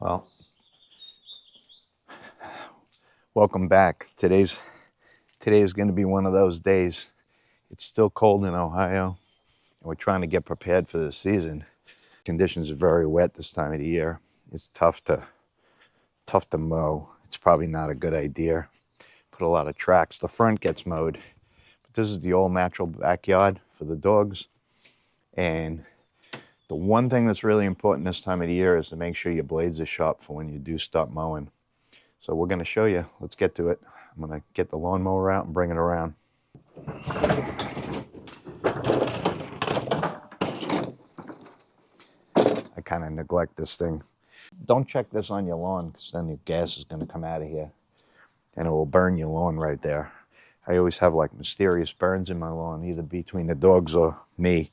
Well, welcome back. Today's going to be one of those days. It's still cold in Ohio, and we're trying to get prepared for the season. Conditions are very wet this time of the year. It's tough to mow. It's probably not a good idea. Put a lot of tracks. The front gets mowed, but this is the all natural backyard for the dogs. And the one thing that's really important this time of the year is to make sure your blades are sharp for when you do start mowing. So we're going to show you. Let's get to it. I'm going to get the lawnmower out and bring it around. I kind of neglect this thing. Don't check this on your lawn, because then the gas is going to come out of here and it will burn your lawn right there. I always have like mysterious burns in my lawn, either between the dogs or me.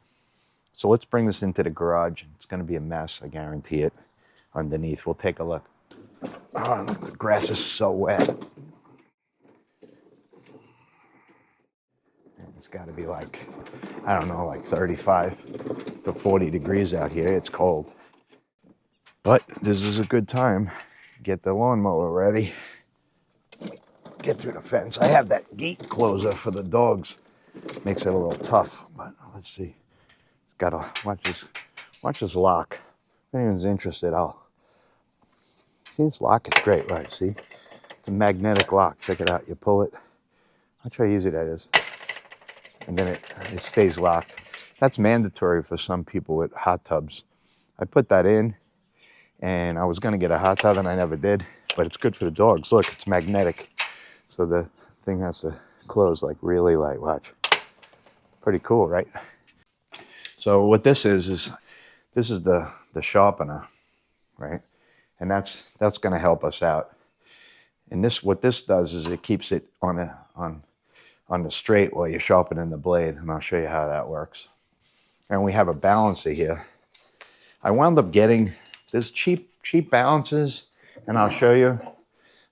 So let's bring this into the garage. It's going to be a mess, I guarantee it, underneath. We'll take a look. Oh, the grass is so wet. It's got to be like, I don't know, like 35 to 40 degrees out here. It's cold. But this is a good time. Get the lawnmower ready. Get through the fence. I have that gate closer for the dogs. Makes it a little tough, but let's see. Gotta watch this lock. If anyone's interested, see this lock is great, right? See? It's a magnetic lock. Check it out. You pull it. I'll try to use it as. And then it stays locked. That's mandatory for some people with hot tubs. I put that in, and I was gonna get a hot tub and I never did, but it's good for the dogs. Look, it's magnetic. So the thing has to close like really light. Watch. Pretty cool, right? So what this is the sharpener, right? And that's going to help us out. And what this does is it keeps it on the straight while you're sharpening the blade, and I'll show you how that works. And we have a balancer here. I wound up getting this cheap balancers, and I'll show you.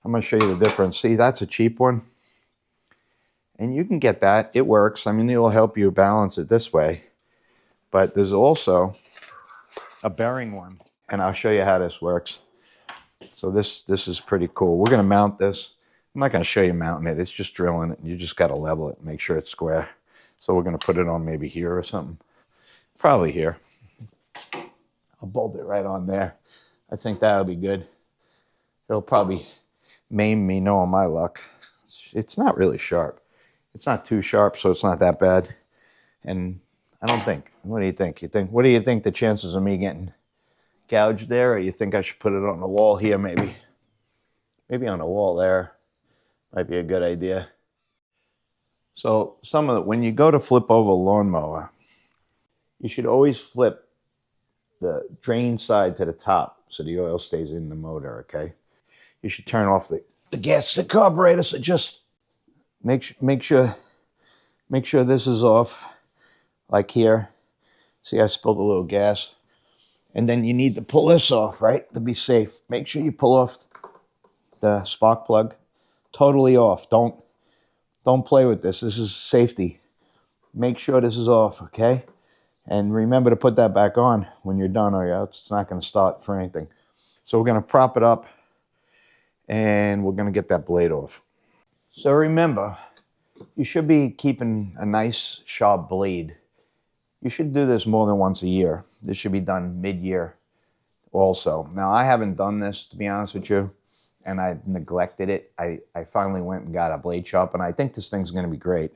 I'm going to show you the difference. See, that's a cheap one. And you can get that. It works. I mean, it will help you balance it this way. But there's also a bearing one, and I'll show you how this works. So this is pretty cool. We're going to mount this. I'm not going to show you mounting it. It's just drilling it. You just got to level it, make sure it's square. So we're going to put it on maybe here or something. Probably here. I'll bolt it right on there. I think that'll be good. It'll probably maim me knowing my luck. It's not really sharp. It's not too sharp, so it's not that bad. And I don't think. What do you think? What do you think the chances of me getting gouged there? Or you think I should put it on the wall here maybe? Maybe on the wall there. Might be a good idea. So when you go to flip over a lawnmower, you should always flip the drain side to the top so the oil stays in the motor, okay? You should turn off the gas to the carburetor, so just make sure this is off. Like here, see I spilled a little gas. And then you need to pull this off, right, to be safe. Make sure you pull off the spark plug. Totally off. Don't play with this. This is safety. Make sure this is off, okay? And remember to put that back on when you're done, or else it's not going to start for anything. So we're going to prop it up, and we're going to get that blade off. So remember, you should be keeping a nice sharp blade. You should do this more than once a year. This should be done mid-year also. Now, I haven't done this, to be honest with you, and I neglected it. I finally went and got a blade sharpener. I think this thing's going to be great.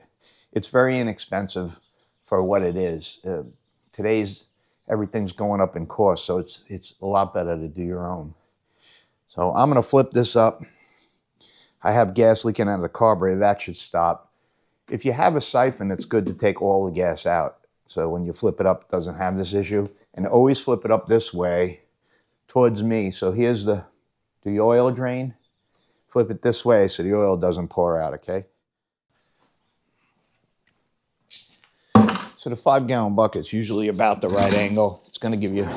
It's very inexpensive for what it is. Today's everything's going up in cost, so it's a lot better to do your own. So I'm going to flip this up. I have gas leaking out of the carburetor. That should stop. If you have a siphon, it's good to take all the gas out. So when you flip it up, it doesn't have this issue. And always flip it up this way towards me. So here's the oil drain. Flip it this way so the oil doesn't pour out, okay? So the 5-gallon bucket's usually about the right angle. It's going to give you,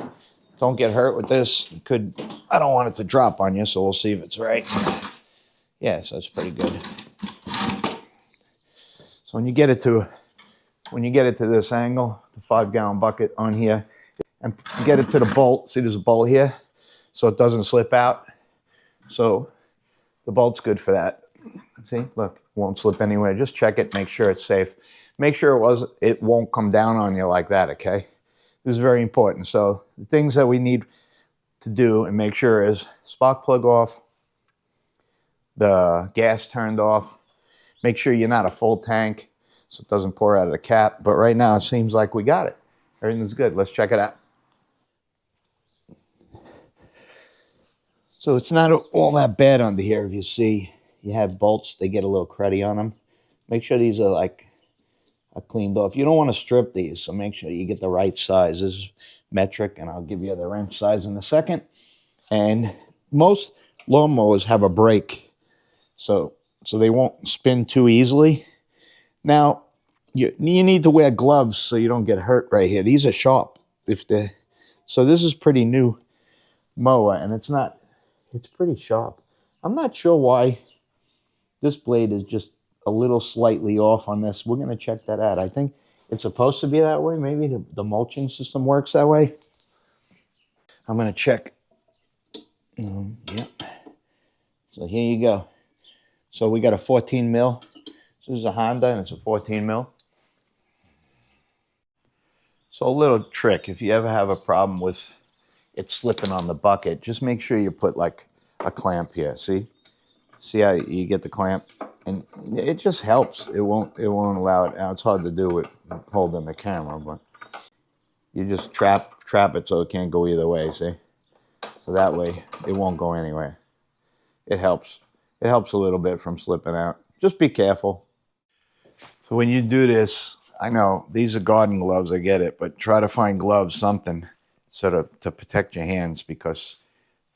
don't get hurt with this. I don't want it to drop on you, so we'll see if it's right. Yeah, so it's pretty good. So when you get it to this angle, the 5-gallon bucket on here, and get it to the bolt. See, there's a bolt here. so it doesn't slip out. So the bolt's good for that. See, look, won't slip anywhere. Just check it, make sure it's safe. Make sure it won't come down on you like that, okay? This is very important. So the things that we need to do and make sure is spark plug off, the gas turned off. Make sure you're not a full tank so it doesn't pour out of the cap. But right now it seems like we got it. Everything's good. Let's check it out. So it's not all that bad under here. If you see, you have bolts, they get a little cruddy on them. Make sure these are cleaned off. You don't want to strip these, so make sure you get the right size. This is metric, and I'll give you the wrench size in a second. And most lawnmowers have a brake, so they won't spin too easily. Now, you need to wear gloves so you don't get hurt right here. These are sharp. So this is pretty new mower, and it's pretty sharp. I'm not sure why this blade is just a little slightly off on this. We're going to check that out. I think it's supposed to be that way. Maybe the mulching system works that way. I'm going to check. Yep. So here you go. So we got a 14 mil. This is a Honda, and it's a 14 mil. So a little trick, if you ever have a problem with it slipping on the bucket, just make sure you put like a clamp here. See how you get the clamp, and it just helps. It won't allow it. Now it's hard to do with holding the camera, but you just trap it so it can't go either way. See, so that way it won't go anywhere. It helps. It helps a little bit from slipping out. Just be careful. So when you do this, I know these are garden gloves, I get it, but try to find gloves, something sort of to protect your hands, because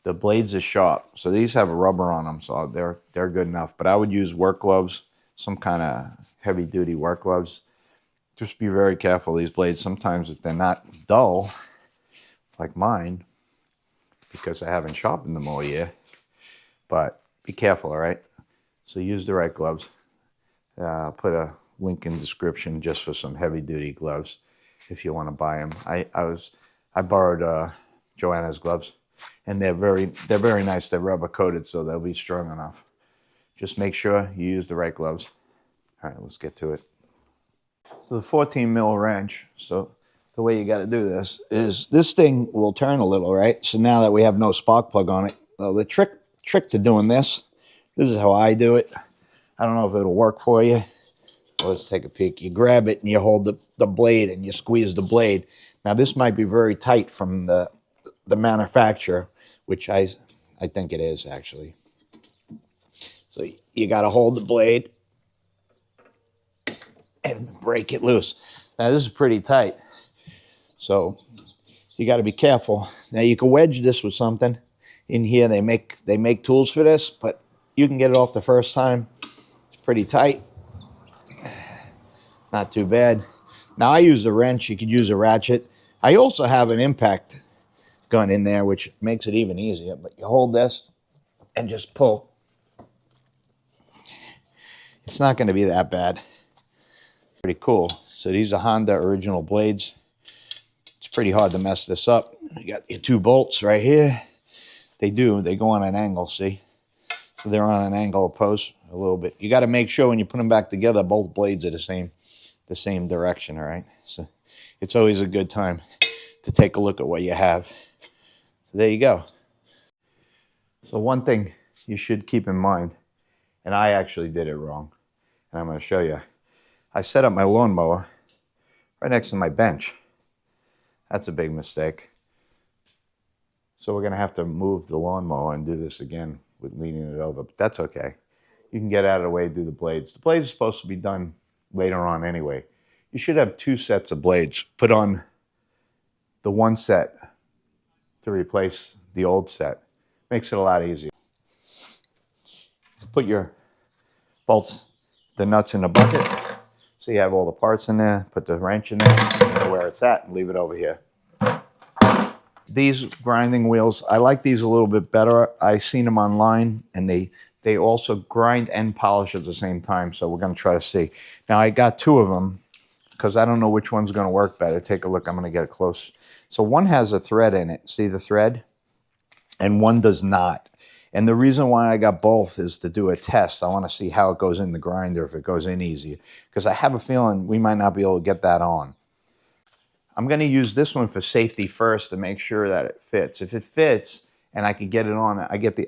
the blades are sharp. So these have rubber on them, so they're good enough. But I would use work gloves, some kind of heavy duty work gloves. Just be very careful. These blades, sometimes if they're not dull, like mine, because I haven't sharpened them all year, but be careful, all right? So use the right gloves. Put a link in the description just for some heavy duty gloves if you want to buy them. I borrowed Joanna's gloves, and they're very nice. They're rubber coated, so they'll be strong enough. Just make sure you use the right gloves. All right, let's get to it. So the 14 mil wrench. So the way you got to do this is this thing will turn a little, right? So now that we have no spark plug on it, the trick to doing this is how I do it. I don't know if it'll work for you. Let's take a peek. You grab it and you hold the blade and you squeeze the blade. Now this might be very tight from the manufacturer, which I think it is actually. So you got to hold the blade and break it loose. Now this is pretty tight, so you got to be careful. Now you can wedge this with something in here. They make tools for this, but you can get it off the first time. It's pretty tight. Not too bad. Now I use a wrench. You could use a ratchet. I also have an impact gun in there, which makes it even easier. But you hold this and just pull. It's not going to be that bad. Pretty cool. So these are Honda original blades. It's pretty hard to mess this up. You got your two bolts right here. They go on an angle, see? So they're on an angle opposed a little bit. You got to make sure when you put them back together, both blades are the same direction, all right? So it's always a good time to take a look at what you have. So there you go. So one thing you should keep in mind, and I actually did it wrong, and I'm going to show you. I set up my lawnmower right next to my bench. That's a big mistake. So we're going to have to move the lawnmower and do this again with leaning it over, but that's okay. You can get out of the way, do the blades. The blades are supposed to be done later on anyway. You should have two sets of blades. Put on the one set to replace the old set. Makes it a lot easier. Put your bolts, the nuts in the bucket. So you have all the parts in there. Put the wrench in there, you know where it's at, and leave it over here. These grinding wheels, I like these a little bit better. I've seen them online, and they also grind and polish at the same time, so we're going to try to see. Now, I got two of them because I don't know which one's going to work better. Take a look. I'm going to get it close. So one has a thread in it. See the thread? and one does not. And the reason why I got both is to do a test. I want to see how it goes in the grinder, if it goes in easy, because I have a feeling we might not be able to get that on. I'm going to use this one for safety first to make sure that it fits. If it fits and I can get it on,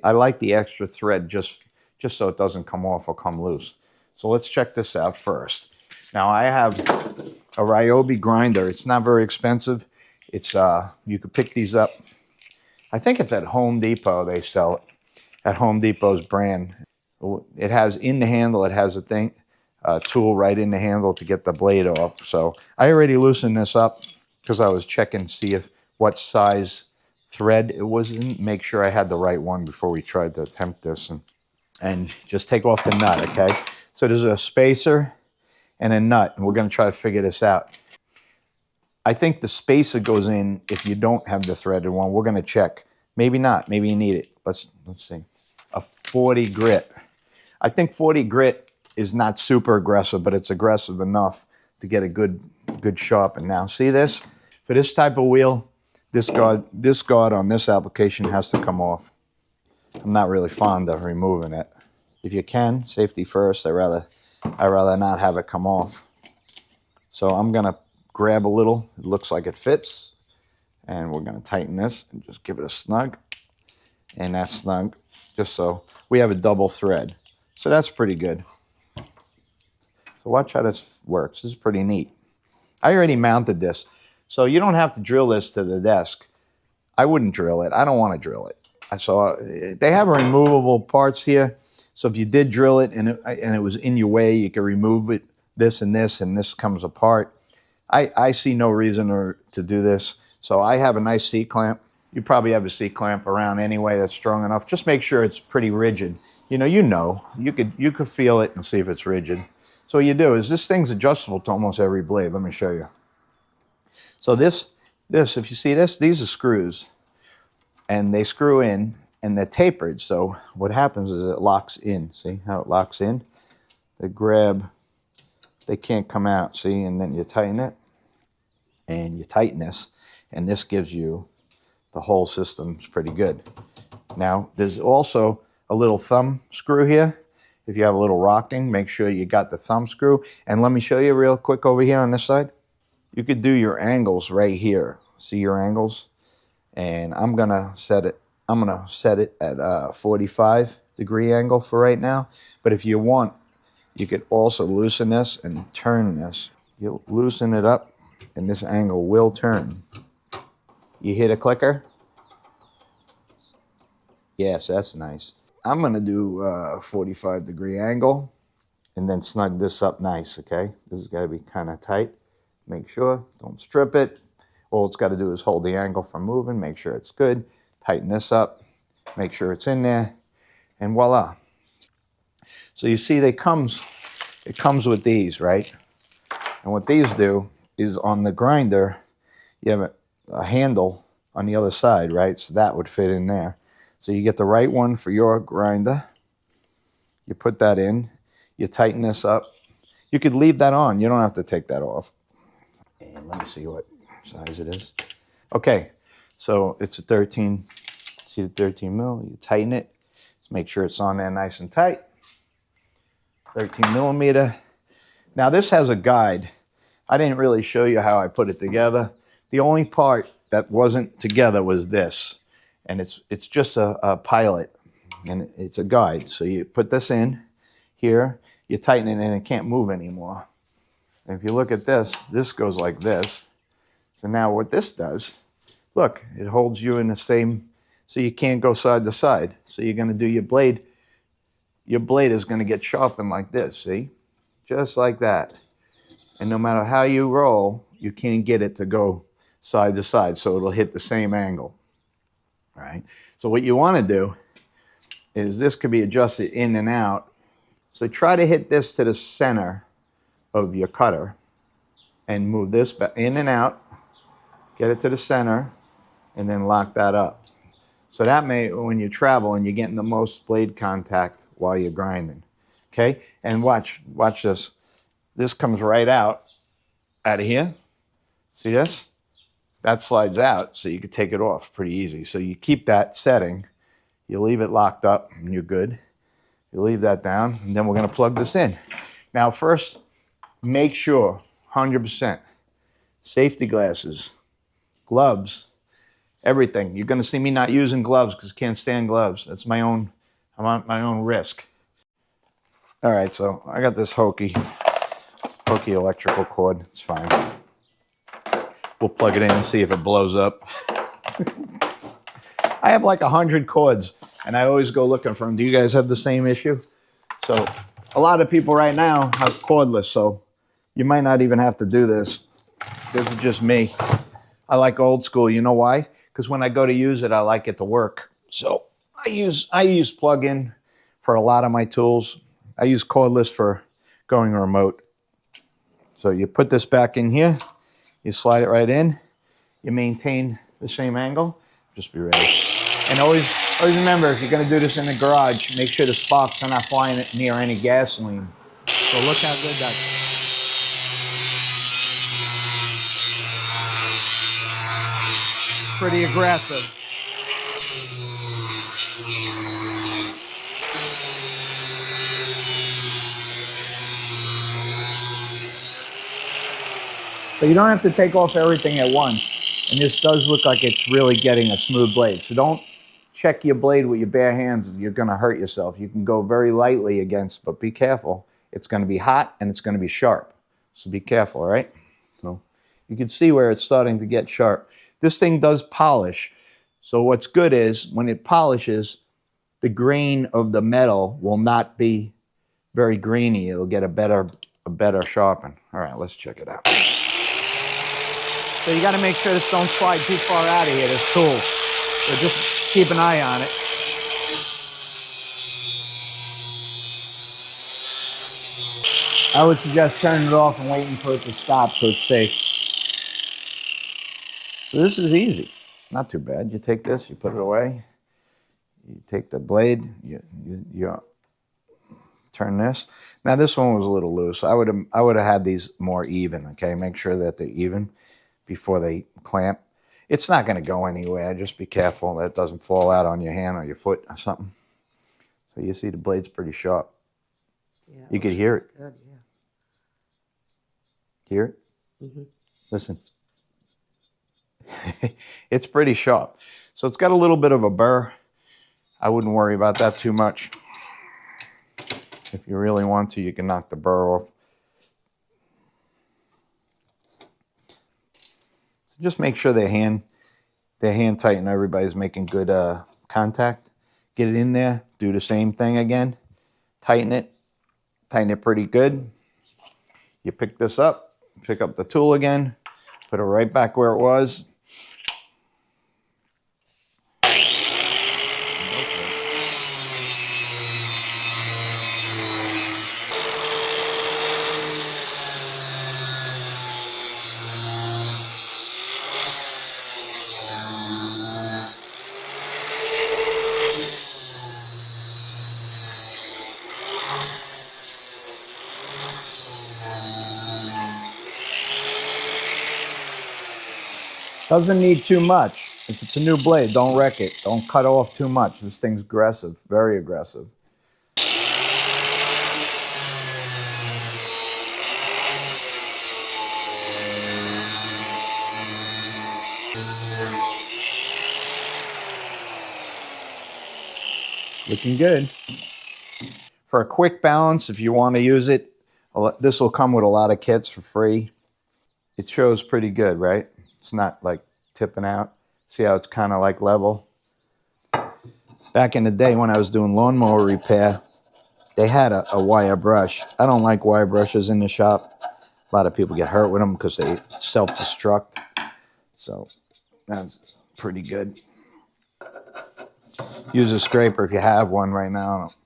I like the extra thread just so it doesn't come off or come loose. So let's check this out first. Now I have a Ryobi grinder. It's not very expensive. It's you could pick these up. I think it's at Home Depot they sell it. At Home Depot's brand. It has in the handle, it has a tool right in the handle to get the blade off. So I already loosened this up because I was checking to see what size thread it was in, make sure I had the right one before we tried to attempt this. And just take off the nut, okay? So there's a spacer and a nut, and we're gonna try to figure this out. I think the spacer goes in if you don't have the threaded one. We're gonna check. Maybe not, maybe you need it. Let's see. A 40 grit. I think 40 grit is not super aggressive, but it's aggressive enough to get a good sharpen. Now, see this? For this type of wheel, this guard on this application has to come off. I'm not really fond of removing it. If you can, safety first. I rather not have it come off. So I'm gonna grab a little. It looks like it fits, and we're gonna tighten this and just give it a snug. And that's snug, just so we have a double thread. So that's pretty good. So watch how this works. This is pretty neat. I already mounted this, so you don't have to drill this to the desk. I wouldn't drill it. I don't want to drill it. So they have removable parts here. So if you did drill it and it was in your way, you can remove it, this, and this comes apart. I see no reason to do this. So I have a nice C-clamp. You probably have a C-clamp around anyway that's strong enough. Just make sure it's pretty rigid. You could feel it and see if it's rigid. So what you do is this thing's adjustable to almost every blade. Let me show you. So this, if you see this, these are screws. And they screw in and they're tapered. So what happens is it locks in. See how it locks in? They grab, they can't come out. See, and then you tighten it and you tighten this. And this gives you the whole system's pretty good. Now, there's also a little thumb screw here. If you have a little rocking, make sure you got the thumb screw. And let me show you real quick over here on this side. You could do your angles right here. See your angles? And I'm gonna set it at a 45-degree angle for right now. But if you want, you could also loosen this and turn this. You'll loosen it up and this angle will turn. You hit a clicker? Yes, that's nice. I'm gonna do a 45-degree angle and then snug this up nice, okay? This is gotta be kind of tight. Make sure, don't strip it. All it's gotta do is hold the angle from moving, make sure it's good. Tighten this up, make sure it's in there, and voila. So you see it comes with these, right? And what these do is on the grinder, you have a handle on the other side, right? So that would fit in there. So you get the right one for your grinder. You put that in, you tighten this up. You could leave that on, you don't have to take that off. And let me see what size it is. Okay, so it's a 13, see the 13 mil, you tighten it. Just make sure it's on there nice and tight. 13 millimeter. Now this has a guide. I didn't really show you how I put it together. The only part that wasn't together was this. And it's just a pilot and it's a guide. So you put this in here, you tighten it and it can't move anymore. And if you look at this goes like this. So now what this does, look, it holds you in the same, so you can't go side to side. So you're gonna do your blade is gonna get sharpened like this, see? Just like that. And no matter how you roll, you can't get it to go side to side, so it'll hit the same angle. All right, so what you want to do is this could be adjusted in and out. So try to hit this to the center of your cutter and move this back in and out, get it to the center, and then lock that up. So that may, when you travel and you're getting the most blade contact while you're grinding, okay? And watch this. This comes right out of here. See this? that slides out, so you can take it off pretty easy. So you keep that setting, you leave it locked up, and you're good. You leave that down, and then we're gonna plug this in. Now first, make sure, 100%, safety glasses, gloves, everything. You're gonna see me not using gloves because I can't stand gloves. That's I'm on my own risk. All right, so I got this hokey electrical cord. It's fine. We'll plug it in and see if it blows up. I have like 100 cords, and I always go looking for them. Do you guys have the same issue? So a lot of people right now have cordless, so you might not even have to do this. This is just me. I like old school. You know why? Because when I go to use it, I like it to work. So I use plug-in for a lot of my tools. I use cordless for going remote. So you put this back in here, you slide it right in, you maintain the same angle, just be ready. And always remember, if you're gonna do this in the garage, make sure the sparks are not flying near any gasoline. So look how good that's. Pretty aggressive. So you don't have to take off everything at once. And this does look like it's really getting a smooth blade. So don't check your blade with your bare hands. You're gonna hurt yourself. You can go very lightly against, but be careful. It's gonna be hot and it's gonna be sharp. So be careful, all right? So you can see where it's starting to get sharp. This thing does polish. So what's good is when it polishes, the grain of the metal will not be very grainy. It'll get a better sharpen. All right, let's check it out. So you got to make sure this don't slide too far out of here, this tool. So just keep an eye on it. I would suggest turning it off and waiting for it to stop so it's safe. So this is easy. Not too bad. You take this, you put it away. You take the blade, you turn this. Now this one was a little loose. I would have had these more even, okay? Make sure that they're even before they clamp. It's not going to go anywhere. Just be careful that it doesn't fall out on your hand or your foot or something. So you see the blade's pretty sharp. Yeah, you could hear it. Good, yeah. Hear it? Mm-hmm. Listen. It's pretty sharp. So it's got a little bit of a burr. I wouldn't worry about that too much. If you really want to, you can knock the burr off. So just make sure they're hand tight and everybody's making good contact. Get it in there. Do the same thing again. Tighten it pretty good. You pick this up, pick up the tool again, put it right back where it was. Doesn't need too much. If it's a new blade, don't wreck it. Don't cut off too much. This thing's aggressive, very aggressive. Looking good. For a quick balance, if you want to use it, this will come with a lot of kits for free. It shows pretty good, right? It's not like tipping out. See how it's kind of like level? Back in the day when I was doing lawnmower repair, they had a wire brush. I don't like wire brushes in the shop. A lot of people get hurt with them because they self-destruct. So that's pretty good. Use a scraper if you have one right now. I don't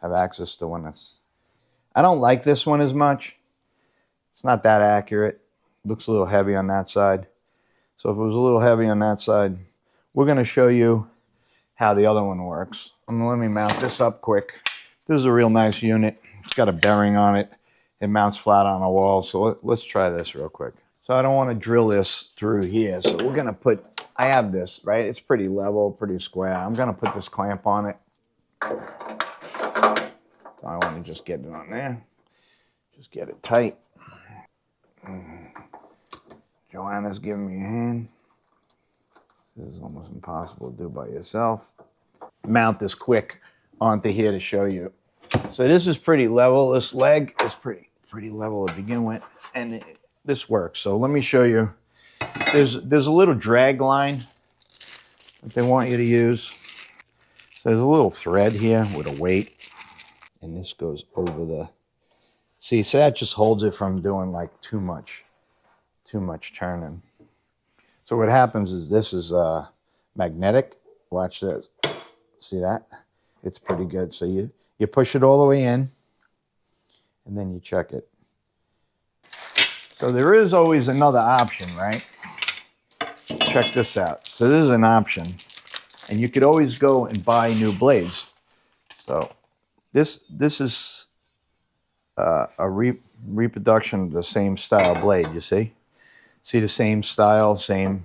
have access to one that's... I don't like this one as much. It's not that accurate. Looks a little heavy on that side. So if it was a little heavy on that side, we're going to show you how the other one works. Let me mount this up quick. This is a real nice unit. It's got a bearing on it. It mounts flat on a wall. So let's try this real quick. So I don't want to drill this through here. So we're going to put, I have this, right? It's pretty level, pretty square. I'm going to put this clamp on it. So I want to just get it on there. Just get it tight. Joanna's giving me a hand. This is almost impossible to do by yourself. Mount this quick onto here to show you. So this is pretty level. This leg is pretty level to begin with, and this works. So let me show you. There's a little drag line that they want you to use. So there's a little thread here with a weight, and this goes over the. See, so that just holds it from doing like too much turning. So what happens is this is magnetic. Watch this. See that? It's pretty good. So you push it all the way in, and then you check it. So there is always another option, right? Check this out. So this is an option, and you could always go and buy new blades. So this is a reproduction of the same style blade. You see the same style, same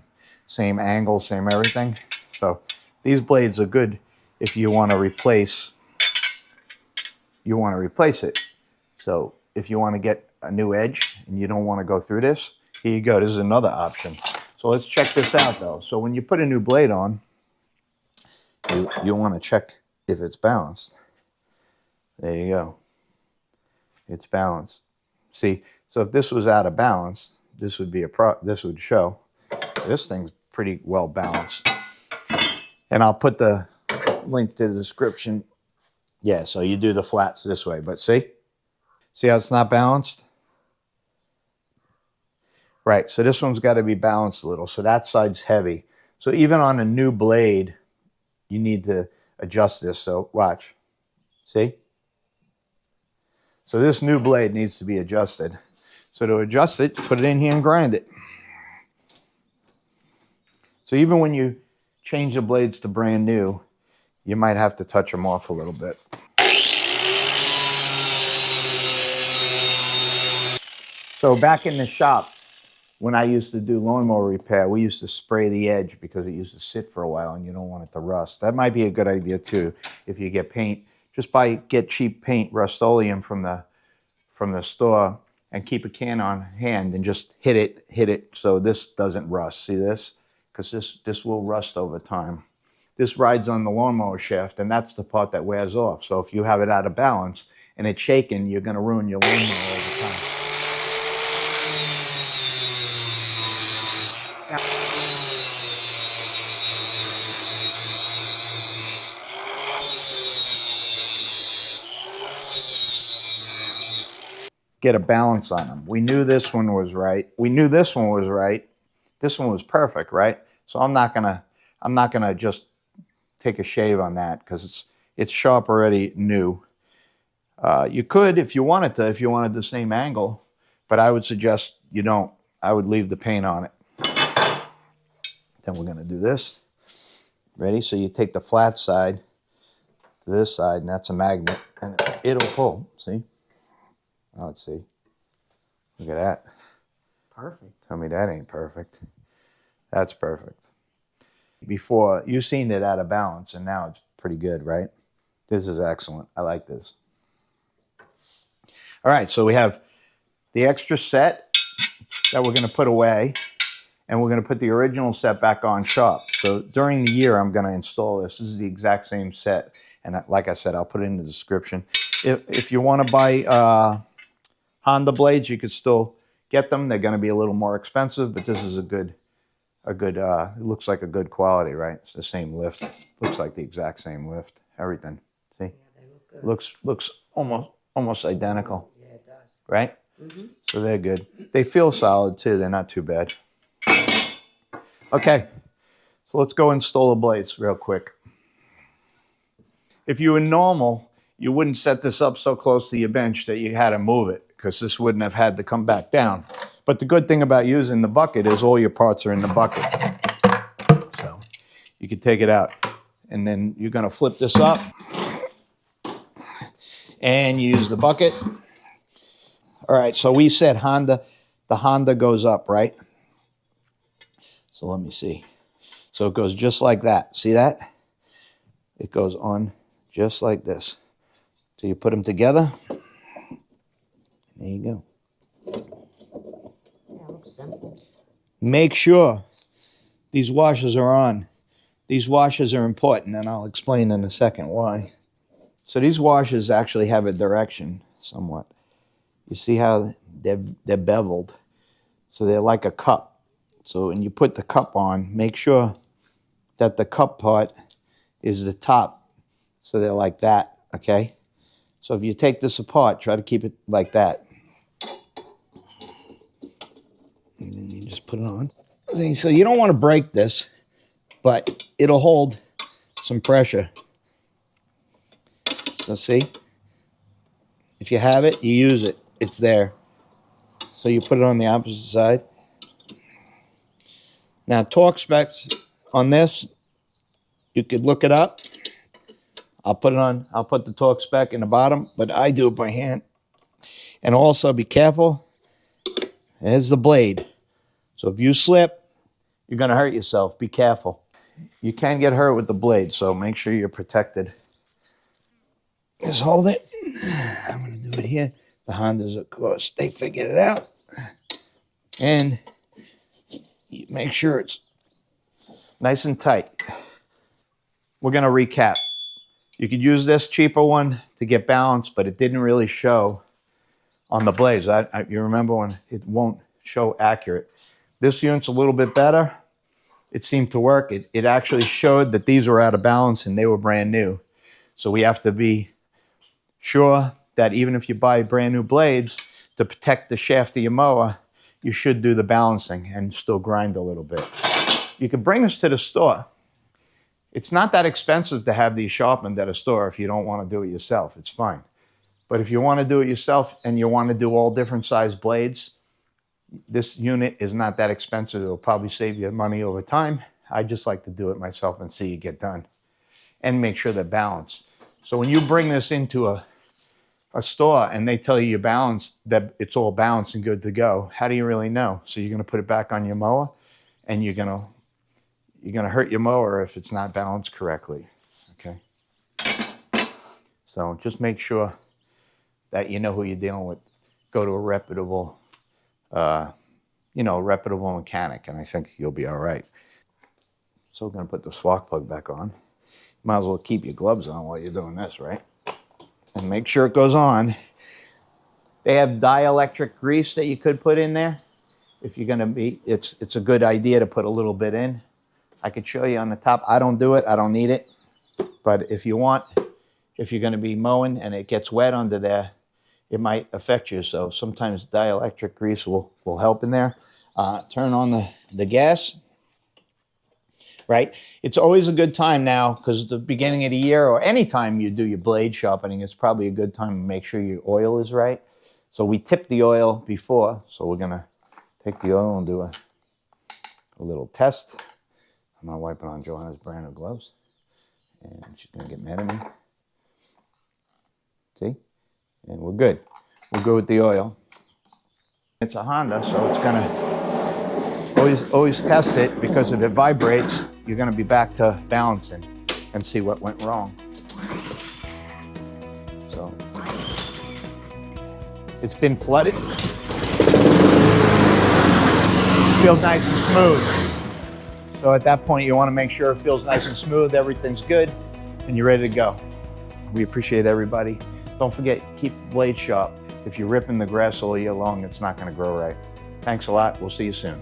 angle, same everything. So these blades are good if you want to replace. You want to replace it. So if you want to get a new edge and you don't want to go through this, here you go. This is another option. So let's check this out though. So when you put a new blade on, you want to check if it's balanced. There you go. It's balanced. See, so if this was out of balance, this would be this would show. This thing's pretty well balanced. And I'll put the link to the description. Yeah, so you do the flats this way, but see how it's not balanced? Right, so this one's got to be balanced a little. So that side's heavy. So even on a new blade, you need to adjust this. So watch, see? So this new blade needs to be adjusted. So to adjust it, put it in here and grind it. So even when you change the blades to brand new, you might have to touch them off a little bit. So back in the shop, when I used to do lawnmower repair, we used to spray the edge because it used to sit for a while and you don't want it to rust. That might be a good idea too. If you get paint, just get cheap paint, Rust-Oleum from the store, and keep a can on hand and just hit it so this doesn't rust. See this? Because this will rust over time. This rides on the lawnmower shaft, and that's the part that wears off. So if you have it out of balance and it's shaking, you're going to ruin your lawnmower over time. Get a balance on them. We knew this one was right. We knew this one was right. This one was perfect, right? So I'm not gonna just take a shave on that because it's sharp already new. You could if you wanted the same angle, but I would suggest you don't. I would leave the paint on it. Then we're gonna do this. Ready? So you take the flat side to this side, and that's a magnet, and it'll pull. See? Oh, let's see. Look at that. Perfect. Tell me that ain't perfect. That's perfect. Before, you've seen it out of balance, and now it's pretty good, right? This is excellent. I like this. All right, so we have the extra set that we're going to put away, and we're going to put the original set back on sharp. So during the year, I'm going to install this. This is the exact same set, and like I said, I'll put it in the description. If you want to buy Honda blades, you could still get them. They're going to be a little more expensive, but this is a good, it looks like a good quality, right? It's the same lift. Looks like the exact same lift. Everything. See? Yeah, they look good. Looks almost identical. Yeah, it does. Right? Mm-hmm. So they're good. They feel solid too. They're not too bad. Okay. So let's go install the blades real quick. If you were normal, you wouldn't set this up so close to your bench that you had to move it, because this wouldn't have had to come back down. But the good thing about using the bucket is all your parts are in the bucket. So you can take it out. And then you're going to flip this up and use the bucket. All right, so we said Honda the Honda goes up, right? So let me see. So it goes just like that. See that? It goes on just like this. So you put them together. There you go. Yeah, it looks simple. Make sure these washers are on. These washers are important, and I'll explain in a second why. So these washers actually have a direction somewhat. You see how they're beveled? So they're like a cup. So when you put the cup on, make sure that the cup part is the top. So they're like that, okay? So if you take this apart, try to keep it like that. And then you just put it on. So you don't want to break this, but it'll hold some pressure. So see, if you have it, you use it. It's there. So you put it on the opposite side. Now torque specs on this, you could look it up. I'll put the torque spec in the bottom, but I do it by hand. And also be careful. There's the blade. So if you slip, you're gonna hurt yourself. Be careful. You can get hurt with the blade, so make sure you're protected. Just hold it. I'm gonna do it here. The Hondas, of course, they figured it out. And you make sure it's nice and tight. We're gonna recap. You could use this cheaper one to get balance, but it didn't really show on the blades. You remember when it won't show accurate. This unit's a little bit better. It seemed to work. It actually showed that these were out of balance and they were brand new. So we have to be sure that even if you buy brand new blades to protect the shaft of your mower, you should do the balancing and still grind a little bit. You could bring this to the store. It's not that expensive to have these sharpened at a store if you don't want to do it yourself. It's fine. But if you want to do it yourself and you want to do all different size blades, this unit is not that expensive. It'll probably save you money over time. I just like to do it myself and see it get done and make sure they're balanced. So when you bring this into a store and they tell you you're balanced, that it's all balanced and good to go, how do you really know? So you're going to put it back on your mower and you're going to hurt your mower if it's not balanced correctly, okay? So just make sure that you know who you're dealing with. Go to a reputable, reputable mechanic, and I think you'll be all right. So we're gonna put the spark plug back on. Might as well keep your gloves on while you're doing this, right? And make sure it goes on. They have dielectric grease that you could put in there. If you're gonna be, it's a good idea to put a little bit in. I could show you on the top. I don't do it, I don't need it. But if you want, if you're gonna be mowing and it gets wet under there, it might affect you. So sometimes dielectric grease will help in there. Turn on the gas, right? It's always a good time now because the beginning of the year or any time you do your blade sharpening, it's probably a good time to make sure your oil is right. So we tip the oil before. So we're gonna take the oil and do a little test. I'm not wiping on Joanna's brand new gloves. And she's gonna get mad at me. See? And we're good. We'll go with the oil. It's a Honda, so it's gonna always test it, because if it vibrates, you're gonna be back to balancing and see what went wrong. So it's been flooded. Feels nice and smooth. So at that point, you want to make sure it feels nice and smooth, everything's good, and you're ready to go. We appreciate everybody. Don't forget, keep the blade sharp. If you're ripping the grass all year long, it's not going to grow right. Thanks a lot. We'll see you soon.